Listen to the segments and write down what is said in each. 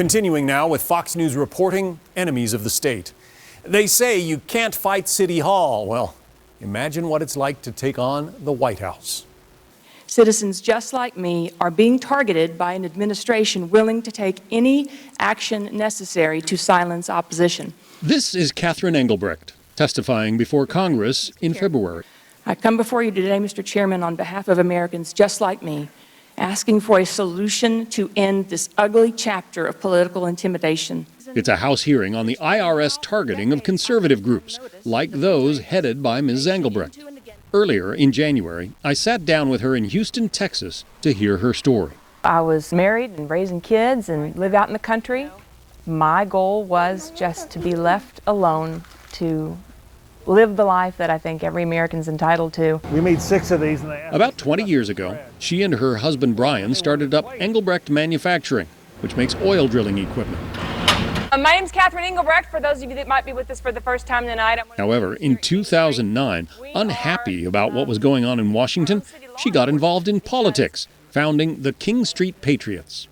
Continuing now with Fox News reporting enemies of the state. They say you can't fight City Hall. Well, imagine what it's like to take on the White House. Citizens just like me are being targeted by an administration willing to take any action necessary to silence opposition. This is Catherine Engelbrecht, testifying before Congress in February. I come before you today, Mr. Chairman, on behalf of Americans just like me, asking for a solution to end this ugly chapter of political intimidation. It's a House hearing on the IRS targeting of conservative groups, like those headed by Ms. Engelbrecht. Earlier in January, I sat down with her in Houston, Texas, to hear her story. I was married and raising kids and lived out in the country. My goal was just to be left alone to live the life that I think every American's entitled to. We made 6 of these. About 20 years ago, she and her husband Brian started up Engelbrecht Manufacturing, which makes oil drilling equipment. My name's Catherine Engelbrecht, for those of you that might be with us for the first time tonight. However, in 2009, unhappy about what was going on in Washington, she got involved in politics, founding the King Street Patriots.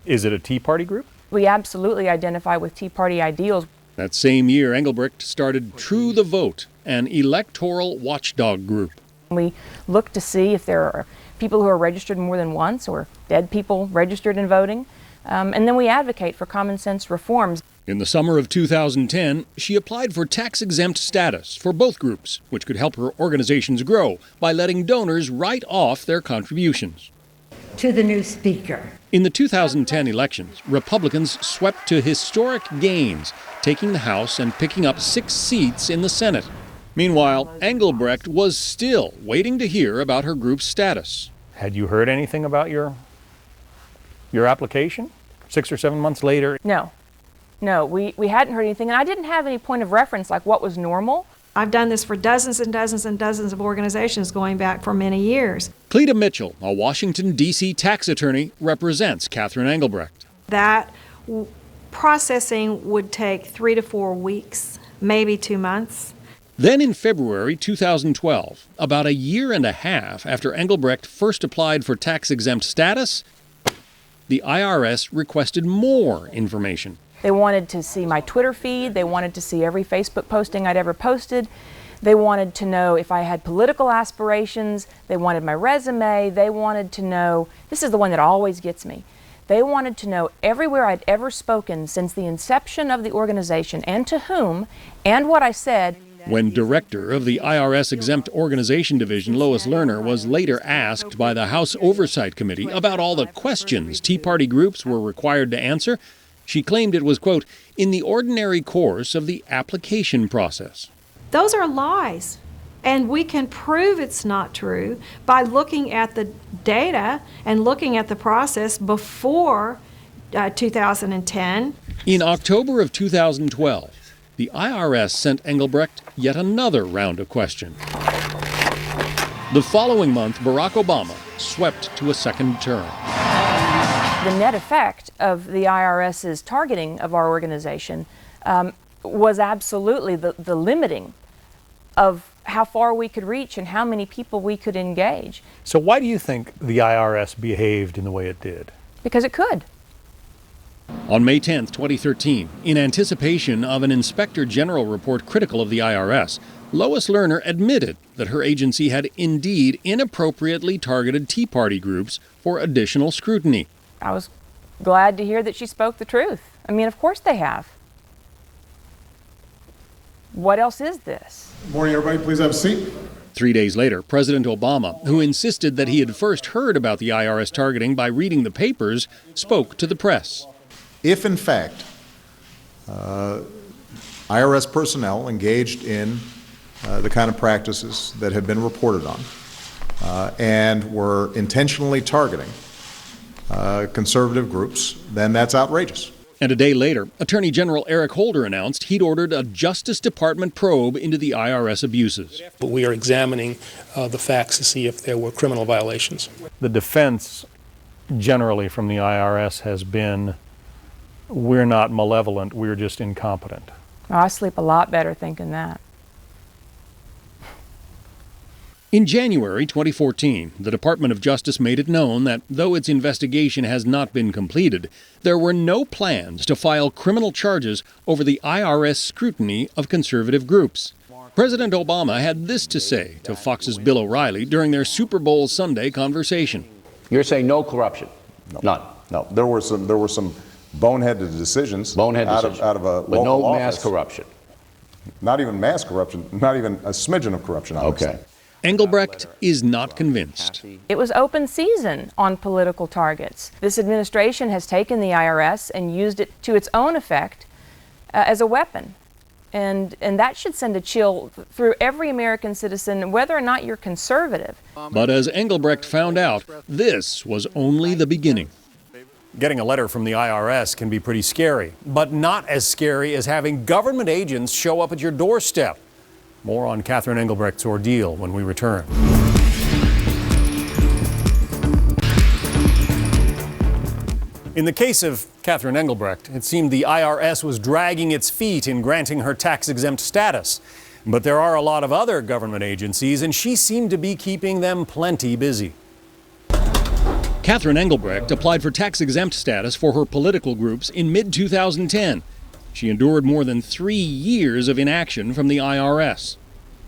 Is it a Tea Party group? We absolutely identify with Tea Party ideals. That same year, Engelbrecht started True the Vote, an electoral watchdog group. We look to see if there are people who are registered more than once or dead people registered in voting. And then we advocate for common sense reforms. In the summer of 2010, she applied for tax-exempt status for both groups, which could help her organizations grow by letting donors write off their contributions. To the new speaker. In the 2010 elections, Republicans swept to historic gains, taking the House and picking up 6 seats in the Senate. Meanwhile, Engelbrecht was still waiting to hear about her group's status. Had you heard anything about your application 6 or 7 months later? No, we hadn't heard anything, and I didn't have any point of reference like what was normal. I've done this for dozens and dozens and dozens of organizations going back for many years. Cleta Mitchell, a Washington, D.C. tax attorney, represents Catherine Engelbrecht. That processing would take 3 to 4 weeks, maybe 2 months. Then in February 2012, about a year and a half after Engelbrecht first applied for tax-exempt status, the IRS requested more information. They wanted to see my Twitter feed. They wanted to see every Facebook posting I'd ever posted. They wanted to know if I had political aspirations. They wanted my resume. They wanted to know, this is the one that always gets me, they wanted to know everywhere I'd ever spoken since the inception of the organization and to whom and what I said. When director of the IRS Exempt Organization Division, Lois Lerner, was later asked by the House Oversight Committee about all the questions Tea Party groups were required to answer, she claimed it was, quote, in the ordinary course of the application process. Those are lies, and we can prove it's not true by looking at the data and looking at the process before 2010. In October of 2012, the IRS sent Engelbrecht yet another round of questions. The following month, Barack Obama swept to a second term. The net effect of the IRS's targeting of our organization was absolutely the limiting of how far we could reach and how many people we could engage. So why do you think the IRS behaved in the way it did? Because it could. On May 10, 2013, in anticipation of an Inspector General report critical of the IRS, Lois Lerner admitted that her agency had indeed inappropriately targeted Tea Party groups for additional scrutiny. I was glad to hear that she spoke the truth. I mean, of course they have. What else is this? Good morning, everybody. Please have a seat. 3 days later, President Obama, who insisted that he had first heard about the IRS targeting by reading the papers, spoke to the press. If, in fact, IRS personnel engaged in the kind of practices that have been reported on and were intentionally targeting conservative groups, then that's outrageous. And a day later, Attorney General Eric Holder announced he'd ordered a Justice Department probe into the IRS abuses. But we are examining the facts to see if there were criminal violations. The defense generally from the IRS has been, we're not malevolent, we're just incompetent. Oh, I sleep a lot better thinking that. In January 2014, the Department of Justice made it known that though its investigation has not been completed, there were no plans to file criminal charges over the IRS scrutiny of conservative groups. President Obama had this to say to Fox's Bill O'Reilly during their Super Bowl Sunday conversation. You're saying no corruption? No. None. No, there were some boneheaded decisions. Out of a but local no office. mass corruption. Not even mass corruption. Not even a smidgen of corruption. Okay. Engelbrecht is not convinced. It was open season on political targets. This administration has taken the IRS and used it to its own effect as a weapon. And that should send a chill through every American citizen, whether or not you're conservative. But as Engelbrecht found out, this was only the beginning. Getting a letter from the IRS can be pretty scary, but not as scary as having government agents show up at your doorstep. More on Catherine Engelbrecht's ordeal when we return. In the case of Catherine Engelbrecht, it seemed the IRS was dragging its feet in granting her tax-exempt status. But there are a lot of other government agencies, and she seemed to be keeping them plenty busy. Catherine Engelbrecht applied for tax-exempt status for her political groups in mid-2010. She endured more than 3 years of inaction from the IRS.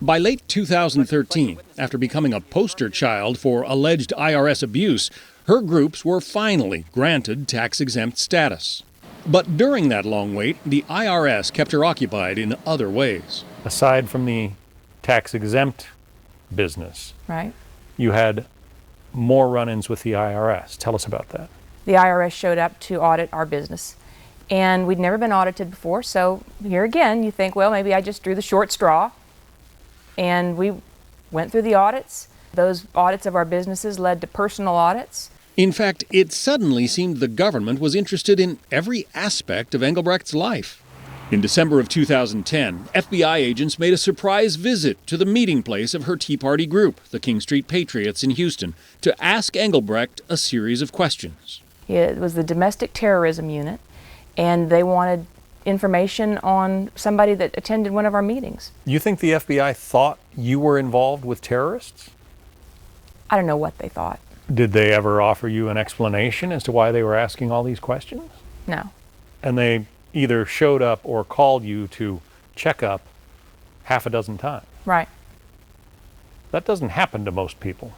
By late 2013, after becoming a poster child for alleged IRS abuse, her groups were finally granted tax-exempt status. But during that long wait, the IRS kept her occupied in other ways. Aside from the tax-exempt business, Right. you had more run-ins with the IRS. Tell us about that. The IRS showed up to audit our business. And we'd never been audited before, so here again, you think, well, maybe I just drew the short straw. And we went through the audits. Those audits of our businesses led to personal audits. In fact, it suddenly seemed the government was interested in every aspect of Engelbrecht's life. In December of 2010, FBI agents made a surprise visit to the meeting place of her Tea Party group, the King Street Patriots in Houston, to ask Engelbrecht a series of questions. It was the domestic terrorism unit, and they wanted information on somebody that attended one of our meetings. You think the FBI thought you were involved with terrorists? I don't know what they thought. Did they ever offer you an explanation as to why they were asking all these questions? No. And they either showed up or called you to check up half a dozen times. Right. That doesn't happen to most people.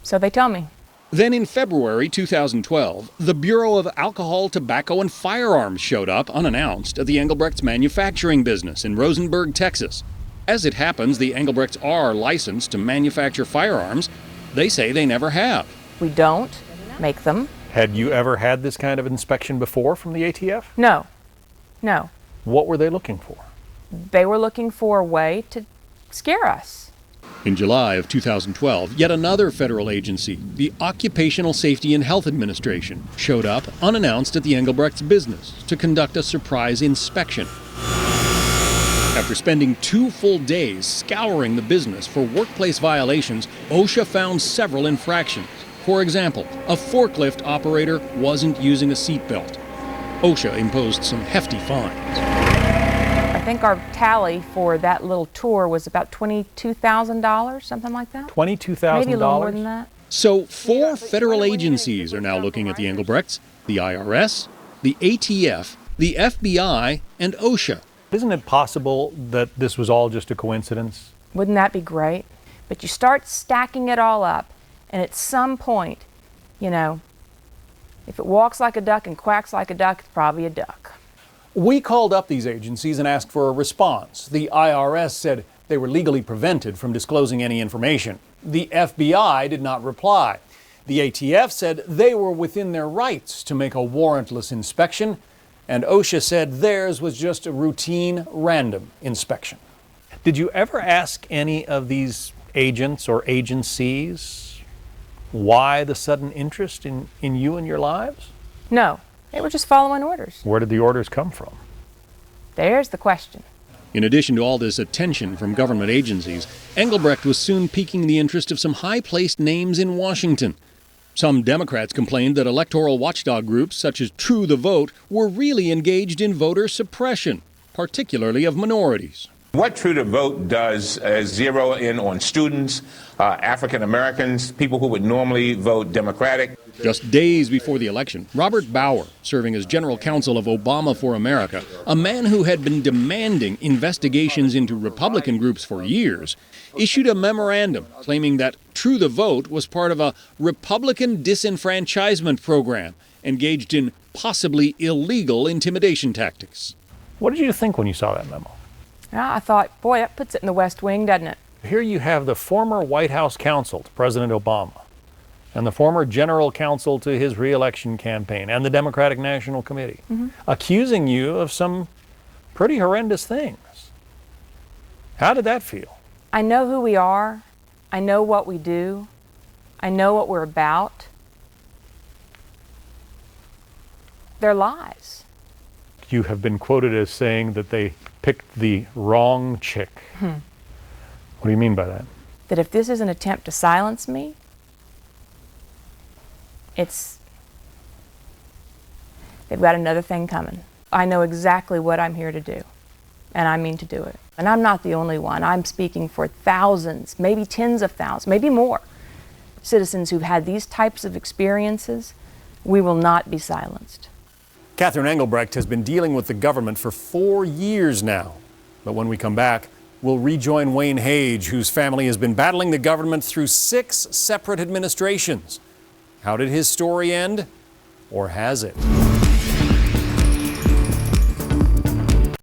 So they tell me. Then in February 2012, the Bureau of Alcohol, Tobacco, and Firearms showed up unannounced at the Engelbrecht's manufacturing business in Rosenberg, Texas. As it happens, the Engelbrechts are licensed to manufacture firearms. They say they never have. We don't make them. Had you ever had this kind of inspection before from the ATF? No. No. What were they looking for? They were looking for a way to scare us. In July of 2012, yet another federal agency, the Occupational Safety and Health Administration, showed up unannounced at the Engelbrechts' business to conduct a surprise inspection. After spending 2 full days scouring the business for workplace violations, OSHA found several infractions. For example, a forklift operator wasn't using a seatbelt. OSHA imposed some hefty fines. I think our tally for that little tour was about $22,000, something like that. $22,000? Maybe a little more than that. So 4 federal agencies are now looking at the Engelbrechts: the IRS, the ATF, the FBI, and OSHA. Isn't it possible that this was all just a coincidence? Wouldn't that be great? But you start stacking it all up, and at some point, you know, if it walks like a duck and quacks like a duck, it's probably a duck. We called up these agencies and asked for a response. The IRS said they were legally prevented from disclosing any information. The FBI did not reply. The ATF said they were within their rights to make a warrantless inspection, and OSHA said theirs was just a routine random inspection. Did you ever ask any of these agents or agencies why the sudden interest in you and your lives? No, they were just following orders. Where did the orders come from? There's the question. In addition to all this attention from government agencies, Engelbrecht was soon piquing the interest of some high-placed names in Washington. Some Democrats complained that electoral watchdog groups such as True the Vote were really engaged in voter suppression, particularly of minorities. What True to Vote does is zero in on students, African Americans, people who would normally vote Democratic. Just days before the election, Robert Bauer, serving as general counsel of Obama for America, a man who had been demanding investigations into Republican groups for years, issued a memorandum claiming that True the Vote was part of a Republican disenfranchisement program engaged in possibly illegal intimidation tactics. What did you think when you saw that memo? I thought, boy, that puts it in the West Wing, doesn't it? Here you have the former White House counsel to President Obama and the former general counsel to his re-election campaign and the Democratic National Committee accusing you of some pretty horrendous things. How did that feel? I know who we are. I know what we do. I know what we're about. They're lies. You have been quoted as saying that they picked the wrong chick. What do you mean by that? That if this is an attempt to silence me, they've got another thing coming. I know exactly what I'm here to do, and I mean to do it. And I'm not the only one. I'm speaking for thousands, maybe tens of thousands, maybe more citizens who've had these types of experiences. We will not be silenced. Catherine Engelbrecht has been dealing with the government for 4 years now. But when we come back, we'll rejoin Wayne Hage, whose family has been battling the government through 6 separate administrations. How did his story end? Or has it?